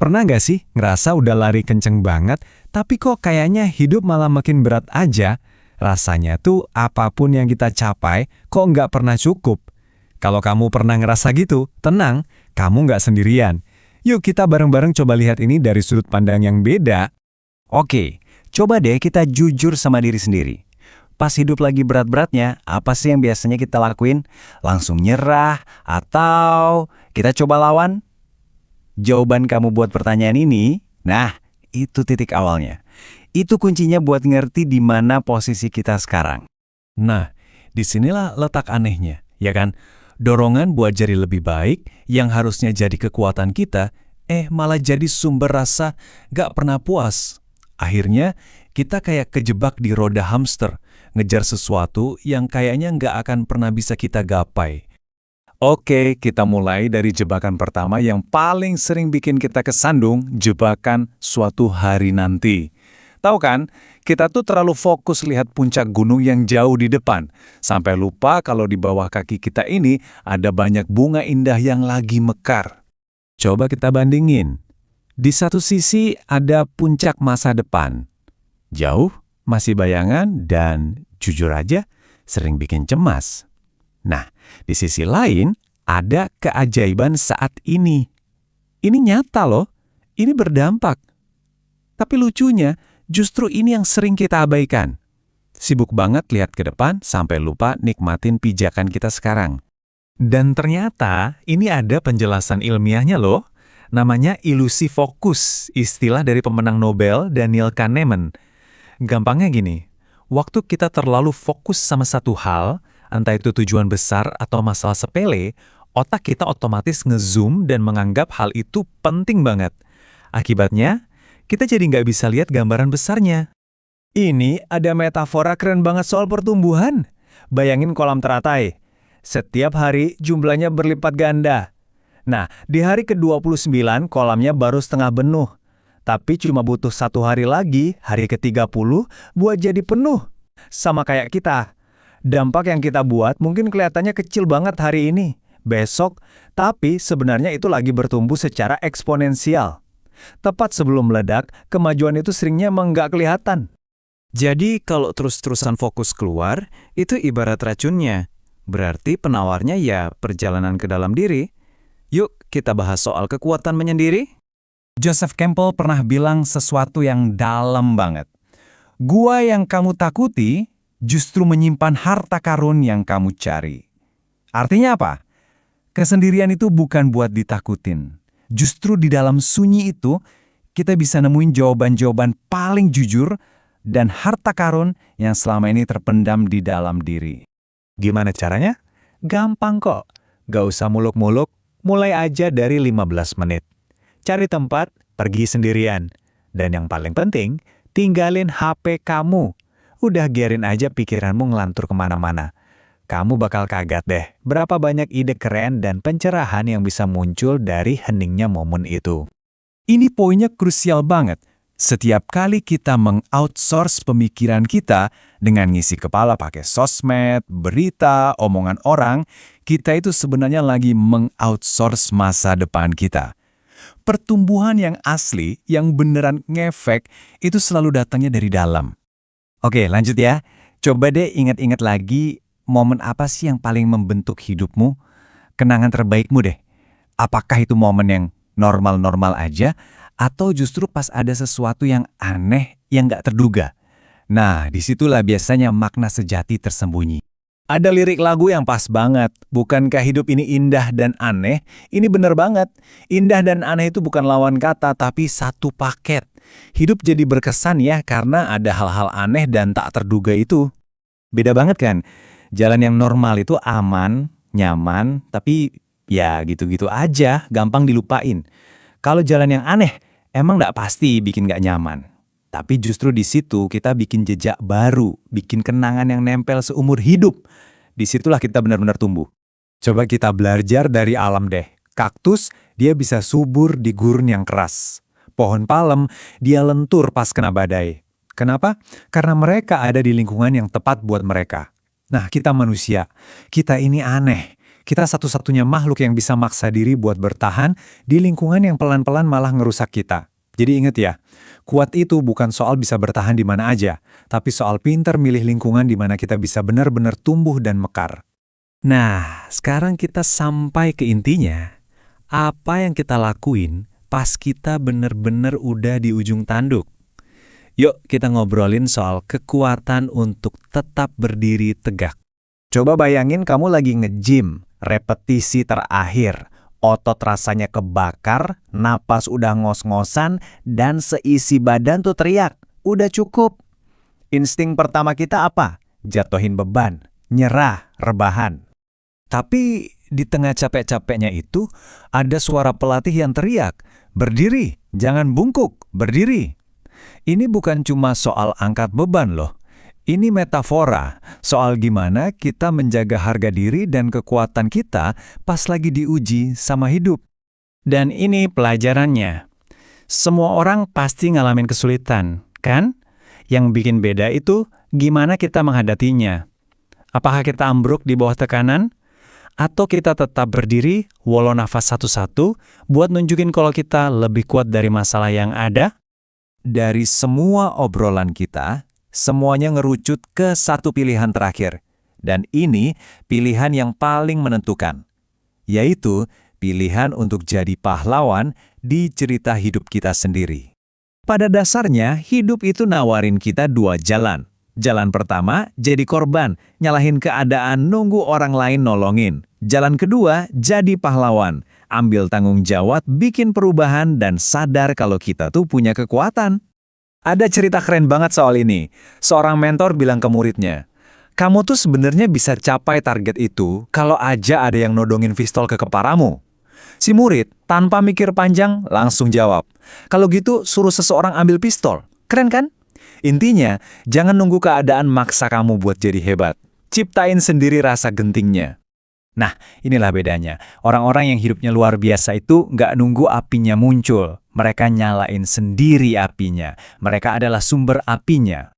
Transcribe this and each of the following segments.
Pernah nggak sih ngerasa udah lari kenceng banget, tapi kok kayaknya hidup malah makin berat aja? Rasanya tuh apapun yang kita capai, kok nggak pernah cukup. Kalau kamu pernah ngerasa gitu, tenang, kamu nggak sendirian. Yuk kita bareng-bareng coba lihat ini dari sudut pandang yang beda. Oke, coba deh kita jujur sama diri sendiri. Pas hidup lagi berat-beratnya, apa sih yang biasanya kita lakuin? Langsung nyerah atau kita coba lawan? Jawaban kamu buat pertanyaan ini, nah, itu titik awalnya. Itu kuncinya buat ngerti di mana posisi kita sekarang. Nah, disinilah letak anehnya, ya kan? Dorongan buat jadi lebih baik yang harusnya jadi kekuatan kita, malah jadi sumber rasa gak pernah puas. Akhirnya, kita kayak kejebak di roda hamster, ngejar sesuatu yang kayaknya gak akan pernah bisa kita gapai. Oke, kita mulai dari jebakan pertama yang paling sering bikin kita kesandung, jebakan suatu hari nanti. Tahu kan, kita tuh terlalu fokus lihat puncak gunung yang jauh di depan, sampai lupa kalau di bawah kaki kita ini ada banyak bunga indah yang lagi mekar. Coba kita bandingin. Di satu sisi ada puncak masa depan. Jauh, masih bayangan, dan jujur aja sering bikin cemas. Nah, di sisi lain ada keajaiban saat ini. Ini nyata loh, ini berdampak. Tapi lucunya, justru ini yang sering kita abaikan. Sibuk banget lihat ke depan sampai lupa nikmatin pijakan kita sekarang. Dan ternyata ini ada penjelasan ilmiahnya loh. Namanya ilusi fokus, istilah dari pemenang Nobel Daniel Kahneman. Gampangnya gini, waktu kita terlalu fokus sama satu hal, entah itu tujuan besar atau masalah sepele, otak kita otomatis ngezoom dan menganggap hal itu penting banget. Akibatnya, kita jadi nggak bisa lihat gambaran besarnya. Ini ada metafora keren banget soal pertumbuhan. Bayangin kolam teratai. Setiap hari jumlahnya berlipat ganda. Nah, di hari ke-29 kolamnya baru setengah penuh. Tapi cuma butuh 1 hari lagi, hari ke-30, buat jadi penuh. Sama kayak kita. Dampak yang kita buat mungkin kelihatannya kecil banget hari ini, besok, tapi sebenarnya itu lagi bertumbuh secara eksponensial. Tepat sebelum meledak, kemajuan itu seringnya emang nggak kelihatan. Jadi kalau terus-terusan fokus keluar, itu ibarat racunnya. Berarti penawarnya ya perjalanan ke dalam diri. Yuk kita bahas soal kekuatan menyendiri. Joseph Campbell pernah bilang sesuatu yang dalam banget. Gua yang kamu takuti justru menyimpan harta karun yang kamu cari. Artinya apa? Kesendirian itu bukan buat ditakutin. Justru di dalam sunyi itu, kita bisa nemuin jawaban-jawaban paling jujur dan harta karun yang selama ini terpendam di dalam diri. Gimana caranya? Gampang kok. Gak usah muluk-muluk, mulai aja dari 15 menit. Cari tempat, pergi sendirian. Dan yang paling penting, tinggalin HP kamu. Udah biarin aja pikiranmu ngelantur kemana-mana. Kamu bakal kaget deh, berapa banyak ide keren dan pencerahan yang bisa muncul dari heningnya momen itu. Ini poinnya krusial banget. Setiap kali kita meng-outsource pemikiran kita dengan ngisi kepala pakai sosmed, berita, omongan orang, kita itu sebenarnya lagi meng-outsource masa depan kita. Pertumbuhan yang asli, yang beneran ngefek, itu selalu datangnya dari dalam. Oke, lanjut ya. Coba deh ingat-ingat lagi momen apa sih yang paling membentuk hidupmu? Kenangan terbaikmu deh. Apakah itu momen yang normal-normal aja? Atau justru pas ada sesuatu yang aneh yang gak terduga? Nah, disitulah biasanya makna sejati tersembunyi. Ada lirik lagu yang pas banget. Bukankah hidup ini indah dan aneh? Ini bener banget. Indah dan aneh itu bukan lawan kata, tapi satu paket. Hidup jadi berkesan ya karena ada hal-hal aneh dan tak terduga itu. Beda banget kan? Jalan yang normal itu aman, nyaman, tapi ya gitu-gitu aja, gampang dilupain. Kalau jalan yang aneh, emang nggak pasti bikin nggak nyaman. Tapi justru di situ kita bikin jejak baru, bikin kenangan yang nempel seumur hidup. Disitulah kita benar-benar tumbuh. Coba kita belajar dari alam deh. Kaktus, dia bisa subur di gurun yang keras. Pohon palem, dia lentur pas kena badai. Kenapa? Karena mereka ada di lingkungan yang tepat buat mereka. Nah, kita manusia, kita ini aneh. Kita satu-satunya makhluk yang bisa maksa diri buat bertahan di lingkungan yang pelan-pelan malah ngerusak kita. Jadi ingat ya, kuat itu bukan soal bisa bertahan di mana aja, tapi soal pinter milih lingkungan di mana kita bisa benar-benar tumbuh dan mekar. Nah, sekarang kita sampai ke intinya. Apa yang kita lakuin pas kita bener-bener udah di ujung tanduk? Yuk kita ngobrolin soal kekuatan untuk tetap berdiri tegak. Coba bayangin kamu lagi nge-gym, repetisi terakhir, otot rasanya kebakar, napas udah ngos-ngosan, dan seisi badan tuh teriak, udah cukup. Insting pertama kita apa? Jatuhin beban, nyerah, rebahan. Tapi di tengah capek-capeknya itu, ada suara pelatih yang teriak, "Berdiri, jangan bungkuk, berdiri." Ini bukan cuma soal angkat beban loh. Ini metafora soal gimana kita menjaga harga diri dan kekuatan kita pas lagi diuji sama hidup. Dan ini pelajarannya. Semua orang pasti ngalamin kesulitan, kan? Yang bikin beda itu gimana kita menghadapinya. Apakah kita ambruk di bawah tekanan? Atau kita tetap berdiri walau nafas satu-satu buat nunjukin kalau kita lebih kuat dari masalah yang ada? Dari semua obrolan kita, semuanya ngerucut ke satu pilihan terakhir. Dan ini pilihan yang paling menentukan, yaitu pilihan untuk jadi pahlawan di cerita hidup kita sendiri. Pada dasarnya, hidup itu nawarin kita dua jalan. Jalan pertama, jadi korban, nyalahin keadaan, nunggu orang lain nolongin. Jalan kedua, jadi pahlawan, ambil tanggung jawab, bikin perubahan, dan sadar kalau kita tuh punya kekuatan. Ada cerita keren banget soal ini. Seorang mentor bilang ke muridnya, "Kamu tuh sebenarnya bisa capai target itu kalau aja ada yang nodongin pistol ke kepalamu." Si murid, tanpa mikir panjang, langsung jawab, "Kalau gitu, suruh seseorang ambil pistol." Keren kan? Intinya, jangan nunggu keadaan maksa kamu buat jadi hebat. Ciptain sendiri rasa gentingnya. Nah, inilah bedanya. Orang-orang yang hidupnya luar biasa itu nggak nunggu apinya muncul. Mereka nyalain sendiri apinya. Mereka adalah sumber apinya.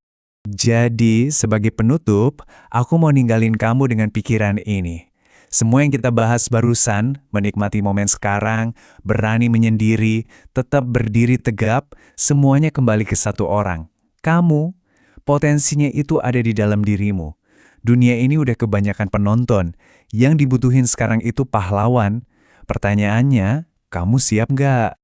Jadi, sebagai penutup, aku mau ninggalin kamu dengan pikiran ini. Semua yang kita bahas barusan, menikmati momen sekarang, berani menyendiri, tetap berdiri tegap, semuanya kembali ke satu orang. Kamu, potensinya itu ada di dalam dirimu. Dunia ini udah kebanyakan penonton. Yang dibutuhin sekarang itu pahlawan. Pertanyaannya, kamu siap nggak?